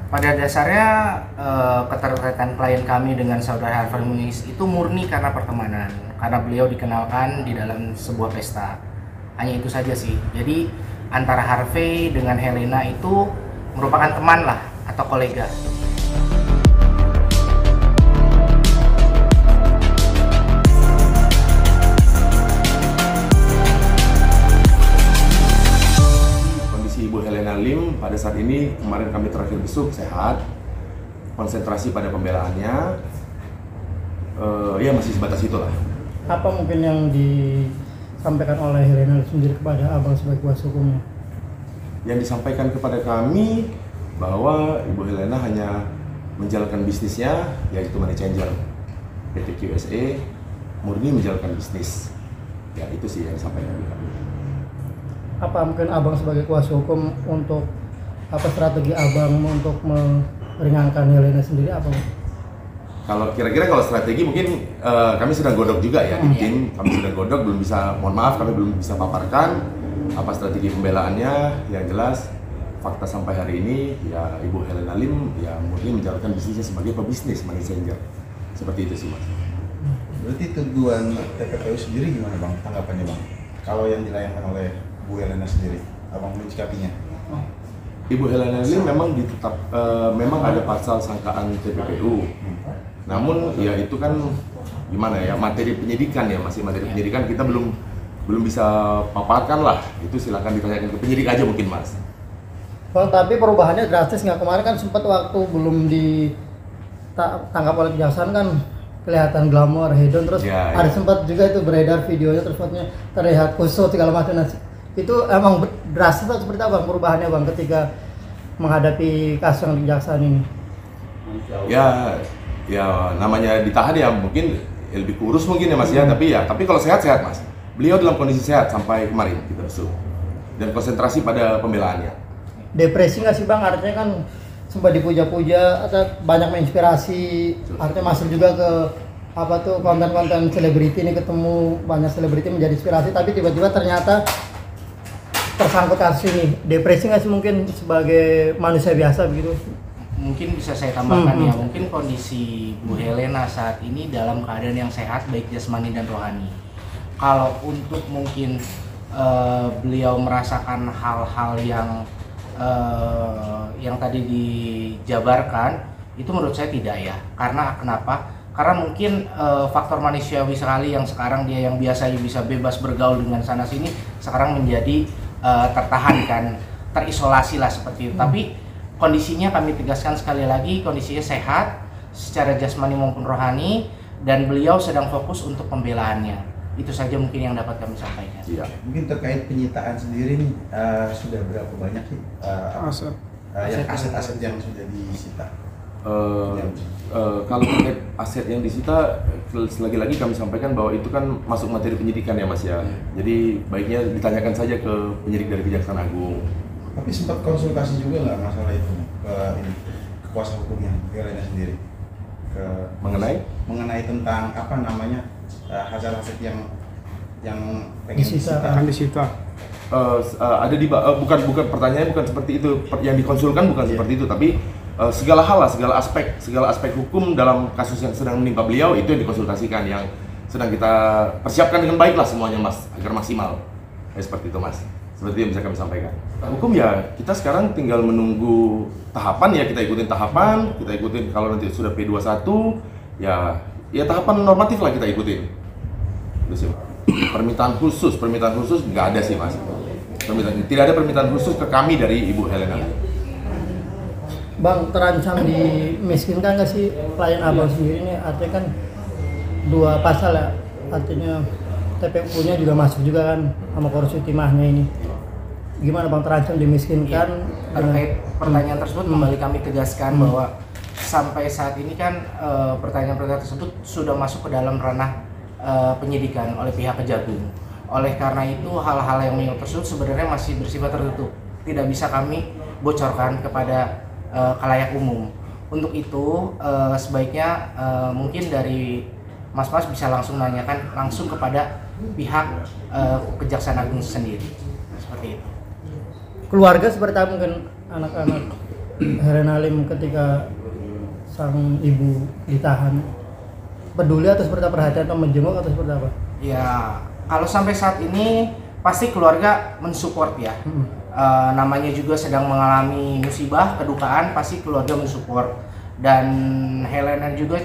Pada dasarnya keterkaitan klien kami dengan saudara Harvey Muiz itu murni karena pertemanan, karena beliau dikenalkan di dalam sebuah pesta. Hanya itu saja sih. Jadi antara Harvey dengan Helena itu merupakan teman lah atau kolega. Ibu Helena Lim pada saat ini kemarin kami terakhir besuk sehat, konsentrasi pada pembelaannya, ya masih sebatas itulah. Apa mungkin yang disampaikan oleh Helena sendiri kepada abang sebagai kuasa hukumnya? Yang disampaikan kepada kami bahwa Ibu Helena hanya menjalankan bisnisnya, yaitu money changer PT QSE, murni menjalankan bisnis. Ya itu sih yang disampaikan kepada kami. Apa mungkin abang sebagai kuasa hukum untuk apa strategi abang untuk meringankan Helena sendiri apa? Kalau kira-kira kalau strategi mungkin kami sedang godok juga ya di tim, kami sedang godok, belum bisa, mohon maaf kami belum bisa paparkan apa strategi pembelaannya. Yang jelas fakta sampai hari ini ya Ibu Helena Lim ya murni menjalankan bisnisnya sebagai pebisnis money changer, seperti itu sih Mas. Berarti tuduhan TPPU sendiri gimana Bang, tanggapannya Bang? Kalau yang dilayangkan oleh Bu Helena sendiri, abang menyikapinya? Ibu Helena Lim memang ditetap, memang ada pasal sangkaan TPPU. Namun ya itu kan gimana ya, materi penyidikan ya, masih materi penyidikan, kita belum bisa paparkan lah. Itu silakan ditanyakan ke penyidik aja mungkin Mas. Bang, tapi perubahannya drastis nggak? Kemarin kan sempat waktu belum ditangkap oleh kejaksaan kan kelihatan glamor, hedon, terus ya, ada ya. Sempat juga itu beredar videonya, terus fotonya terlihat kusut segala macam. Itu emang drastis atau seperti apa perubahannya Bang ketika menghadapi kasus yang kejaksaan ini? Ya namanya ditahan ya mungkin lebih kurus mungkin ya Mas ya, tapi kalau sehat Mas. Beliau dalam kondisi sehat sampai kemarin kita besuk dan konsentrasi pada pembelaannya. Depresi nggak sih Bang? Artinya kan sempat dipuja-puja atau banyak menginspirasi, artinya masuk juga ke apa tuh konten-konten selebriti ini, ketemu banyak selebriti menjadi inspirasi, tapi tiba-tiba ternyata tersangkut kasus ini. Depresi nggak sih mungkin sebagai manusia biasa begitu? Mungkin bisa saya tambahkan ya, mungkin kondisi Bu Helena saat ini dalam keadaan yang sehat baik jasmani dan rohani. Kalau untuk mungkin beliau merasakan hal-hal yang tadi dijabarkan, itu menurut saya tidak ya. Karena kenapa? Karena mungkin faktor manusiawi sekali yang sekarang dia yang biasanya bisa bebas bergaul dengan sana sini sekarang menjadi tertahan kan, terisolasi lah seperti itu. Tapi kondisinya kami tegaskan sekali lagi, kondisinya sehat secara jasmani maupun rohani, dan beliau sedang fokus untuk pembelaannya. Itu saja mungkin yang dapat kami sampaikan. Iya. Mungkin terkait penyitaan sendiri nih, sudah berapa banyak sih aset-aset yang sudah disita? Kalau terkait aset yang disita, lagi-lagi kami sampaikan bahwa itu kan masuk materi penyidikan ya Mas ya. Jadi baiknya ditanyakan saja ke penyidik dari Kejaksaan Agung. Tapi sempat konsultasi juga nggak masalah itu ke kuasa hukumnya Helena sendiri mengenai tentang apa namanya hasil-hasil yang pengen disita. Ada di bukan pertanyaannya bukan seperti itu, yang dikonsulkan bukan seperti itu, tapi segala hal lah, segala aspek hukum dalam kasus yang sedang menimpa beliau itu yang dikonsultasikan, yang sedang kita persiapkan dengan baik lah semuanya Mas, agar maksimal. Seperti itu Mas, seperti yang bisa kami sampaikan. Hukum ya kita sekarang tinggal menunggu tahapan ya, kita ikutin tahapan, kalau nanti sudah P21 ya tahapan normatif lah kita ikutin. Permintaan khusus nggak ada sih Mas. Tidak ada permintaan khusus ke kami dari Ibu Helena. Bang, terancam dimiskinkan nggak sih klien abang sendiri ini? Artinya kan dua pasal ya, artinya TPU-nya juga masuk juga kan sama korupsi timahnya ini. Gimana Bang, terancam dimiskinkan? Terkait pertanyaan tersebut kembali kami tegaskan bahwa sampai saat ini kan pertanyaan-pertanyaan tersebut sudah masuk ke dalam ranah penyidikan oleh pihak Kejagung. Oleh karena itu hal-hal yang menyangkut tersebut sebenarnya masih bersifat tertutup, tidak bisa kami bocorkan kepada khalayak umum. Untuk itu sebaiknya mungkin dari Mas-mas bisa langsung nanyakan langsung kepada pihak Kejaksaan Agung sendiri, seperti itu. Keluarga seperti apa, mungkin anak-anak Helena Lim ketika sang ibu ditahan, peduli atau seperti apa, perhatian atau menjenguk atau seperti apa? Ya, kalau sampai saat ini pasti keluarga mensupport ya. Namanya juga sedang mengalami musibah, kedukaan, pasti keluarga mensupport. Dan Helena juga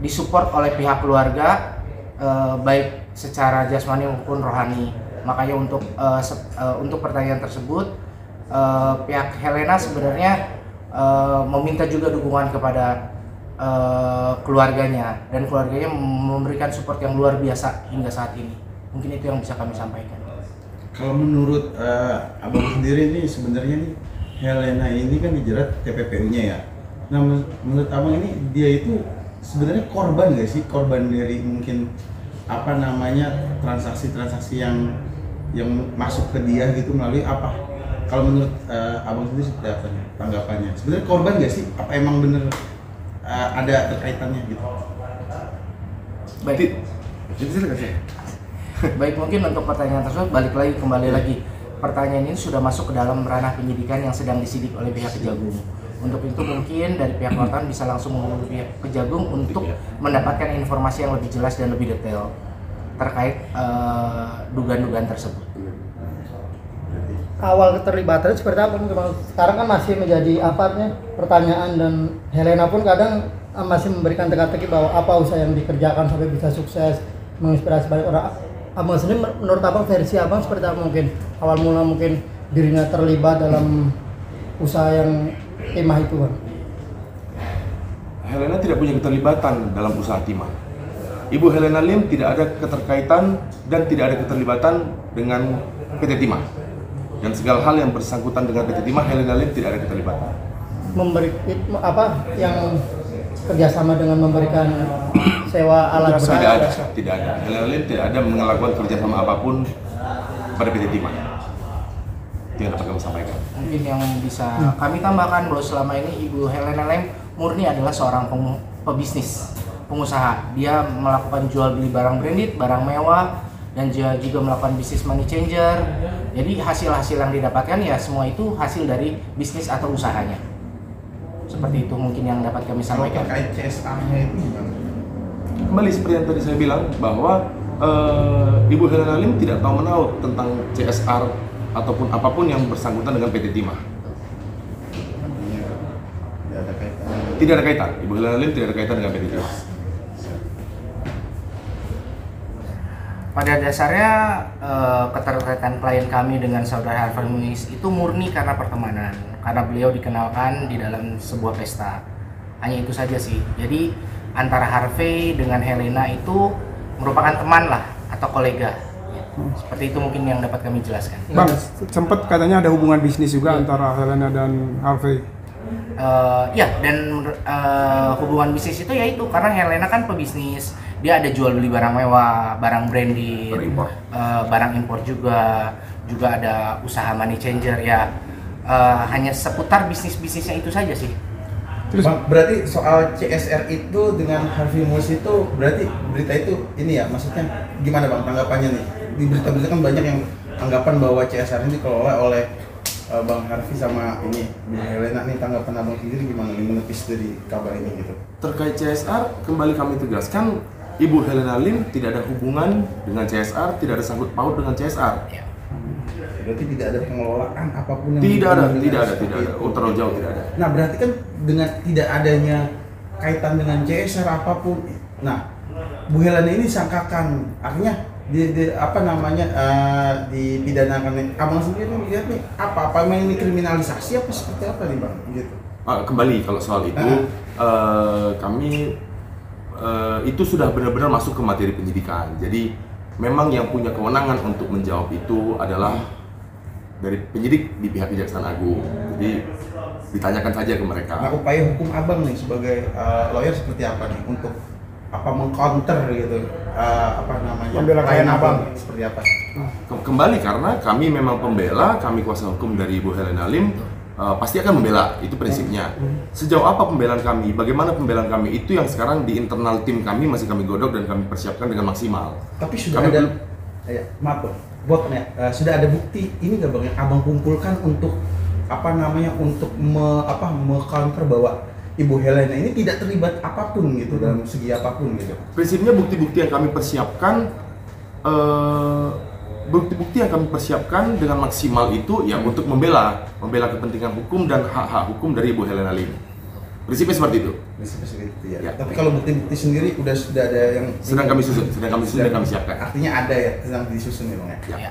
disupport oleh pihak keluarga, baik secara jasmani maupun rohani. Makanya untuk pertanyaan tersebut, pihak Helena sebenarnya meminta juga dukungan kepada keluarganya, dan keluarganya memberikan support yang luar biasa hingga saat ini. Mungkin itu yang bisa kami sampaikan. Kalau menurut abang sendiri nih, sebenarnya nih Helena ini kan dijerat TPPU-nya ya. Nah, menurut abang ini dia itu sebenarnya korban nggak sih? Korban dari mungkin apa namanya transaksi-transaksi yang masuk ke dia gitu melalui apa? Kalau menurut abang sendiri seperti apa nih tanggapannya? Sebenarnya korban nggak sih? Apa emang bener ada terkaitannya gitu? Baik. Baik, mungkin untuk pertanyaan tersebut kembali lagi. Pertanyaan ini sudah masuk ke dalam ranah penyidikan yang sedang disidik oleh pihak Kejagung. Untuk itu mungkin dari pihak wartawan bisa langsung menghubungi pihak Kejagung untuk mendapatkan informasi yang lebih jelas dan lebih detail terkait dugaan-dugaan tersebut. Awal keterlibatannya seperti apa? Sekarang kan masih menjadi pertanyaan, dan Helena pun kadang masih memberikan teka-teki bahwa apa usaha yang dikerjakan sampai bisa sukses, menginspirasi banyak orang. Abang sendiri menurut abang, versi abang seperti apa? Mungkin awal mula mungkin dirinya terlibat dalam usaha yang timah itu, Bang. Helena tidak punya keterlibatan dalam usaha timah. Ibu Helena Lim tidak ada keterkaitan dan tidak ada keterlibatan dengan PT Timah. Dan segala hal yang bersangkutan dengan PT Timah, Helena Lim tidak ada keterlibatan. Yang kerjasama dengan memberikan sewa alat berat? Tidak ada. Helena Lim tidak ada melakukan kerjasama apapun pada PT Timah. Itu yang dapat kami sampaikan. Mungkin yang bisa kami tambahkan bahwa selama ini Ibu Helena Lim murni adalah seorang pebisnis, pengusaha. Dia melakukan jual beli barang branded, barang mewah, dan dia juga melakukan bisnis money changer. Jadi hasil-hasil yang didapatkan ya semua itu hasil dari bisnis atau usahanya. Seperti itu mungkin yang dapat kami sampaikan. Kalau terkait CSR-nya itu gimana? Kembali seperti yang tadi saya bilang bahwa Ibu Helena Lim tidak tahu menahu tentang CSR ataupun apapun yang bersangkutan dengan PT Timah. Tidak ada kaitan. Tidak ada kaitan. Ibu Helena Lim tidak ada kaitan dengan PT Timah. Pada dasarnya keterkaitan klien kami dengan saudara Harvey Muiz itu murni karena pertemanan, karena beliau dikenalkan di dalam sebuah pesta. Hanya itu saja sih. Jadi antara Harvey dengan Helena itu merupakan teman lah atau kolega. Seperti itu mungkin yang dapat kami jelaskan. Bang, sempat katanya ada hubungan bisnis juga antara Helena dan Harvey. Hubungan bisnis itu ya itu karena Helena kan pebisnis, dia ada jual beli barang mewah, barang branded, barang impor juga ada usaha money changer ya. Hanya seputar bisnisnya itu saja sih. Bang, berarti soal CSR itu dengan Harvey Muiz itu berarti berita itu ini ya, maksudnya gimana Bang tanggapannya nih? Di berita-berita kan banyak yang anggapan bahwa CSR ini dikelola oleh Bang Harvey sama ini Bu Helena. Nih tanggapan abang sendiri gimana nih menepis dari kabar ini gitu? Terkait CSR, kembali kami tegaskan, Ibu Helena Lim tidak ada hubungan dengan CSR, tidak ada sangkut paut dengan CSR. Berarti tidak ada pengelolaan apapun yang tidak ada. Terlalu jauh tidak ada. Nah, berarti kan dengan tidak adanya kaitan dengan CSR apapun, nah Bu Helena ini disangkakan, artinya dipidanakan. Abang sendiri lihat nih apa ini kriminalisasi apa seperti apa nih Bang gitu? Kembali kalau soal itu kami itu sudah benar-benar masuk ke materi penyidikan. Jadi memang yang punya kewenangan untuk menjawab itu adalah dari penyidik di pihak Kejaksaan Agung. Jadi ditanyakan saja ke mereka. Nah, upaya hukum abang nih sebagai lawyer seperti apa nih untuk mengcounter gitu pembela klien abang seperti apa? Kembali karena kami memang pembela, kami kuasa hukum dari Ibu Helena Lim, pasti akan membela, itu prinsipnya. Sejauh apa pembelaan kami, bagaimana pembelaan kami, itu yang sekarang di internal tim kami masih kami godok dan kami persiapkan dengan maksimal. Tapi sudah sudah ada bukti ini nggak Bang yang abang kumpulkan untuk untuk me-counter bahwa Ibu Helena ini tidak terlibat apapun gitu dalam segi apapun gitu. Prinsipnya bukti-bukti yang kami persiapkan dengan maksimal itu ya untuk membela kepentingan hukum dan hak-hak hukum dari Ibu Helena Lim. Prinsipnya seperti itu. Prinsipnya seperti itu ya. Ya. Tapi kalau bukti-bukti sendiri sudah ada yang Sedang kami susun dan kami siapkan. Artinya ada ya, sedang disusun ya Bang ya. Ya. Ya.